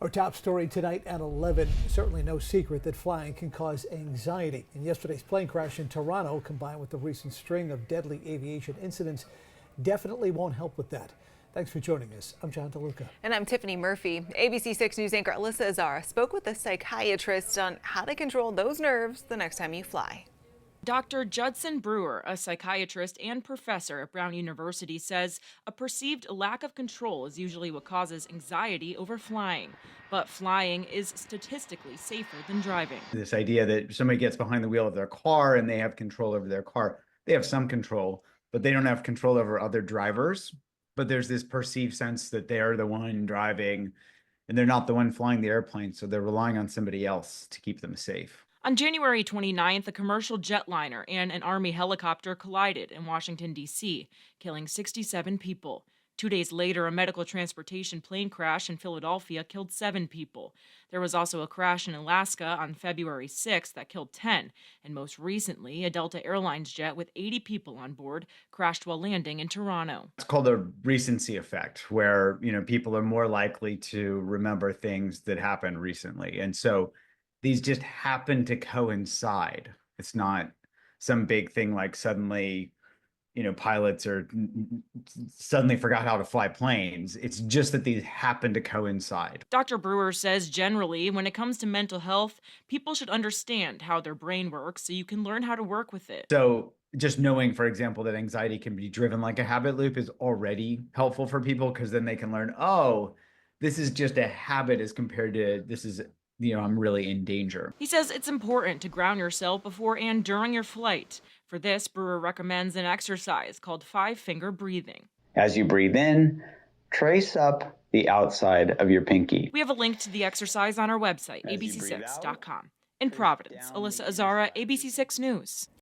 Our top story tonight at 11. Certainly no secret that flying can cause anxiety. And yesterday's plane crash in Toronto, combined with the recent string of deadly aviation incidents, definitely won't help with that. Thanks for joining us. I'm John DeLuca. And I'm Tiffany Murphy. ABC 6 News anchor Alyssa Azara spoke with a psychiatrist on how to control those nerves the next time you fly. Dr. Judson Brewer, a psychiatrist and professor at Brown University, says a perceived lack of control is usually what causes anxiety over flying. But flying is statistically safer than driving. This idea that somebody gets behind the wheel of their car and they have control over their car. They have some control, but they don't have control over other drivers. But there's this perceived sense that they're the one driving and they're not the one flying the airplane. So they're relying on somebody else to keep them safe. On January 29th, a commercial jetliner and an Army helicopter collided in Washington, D.C., killing 67 people. 2 days later, a medical transportation plane crash in Philadelphia killed 7 people. There was also a crash in Alaska on February 6th that killed 10. And most recently, a Delta Airlines jet with 80 people on board crashed while landing in Toronto. It's called a recency effect, where people are more likely to remember things that happened recently. And so these just happen to coincide. It's not some big thing like suddenly, pilots are suddenly forgot how to fly planes. It's just that these happen to coincide. Dr. Brewer says generally, when it comes to mental health, people should understand how their brain works so you can learn how to work with it. So just knowing, for example, that anxiety can be driven like a habit loop is already helpful for people, because then they can learn, oh, this is just a habit as compared to this is I'm really in danger. He says it's important to ground yourself before and during your flight. For this, Brewer recommends an exercise called 5-finger breathing. As you breathe in, trace up the outside of your pinky. We have a link to the exercise on our website, abc6.com. In Providence, Alyssa Azara, ABC 6 News.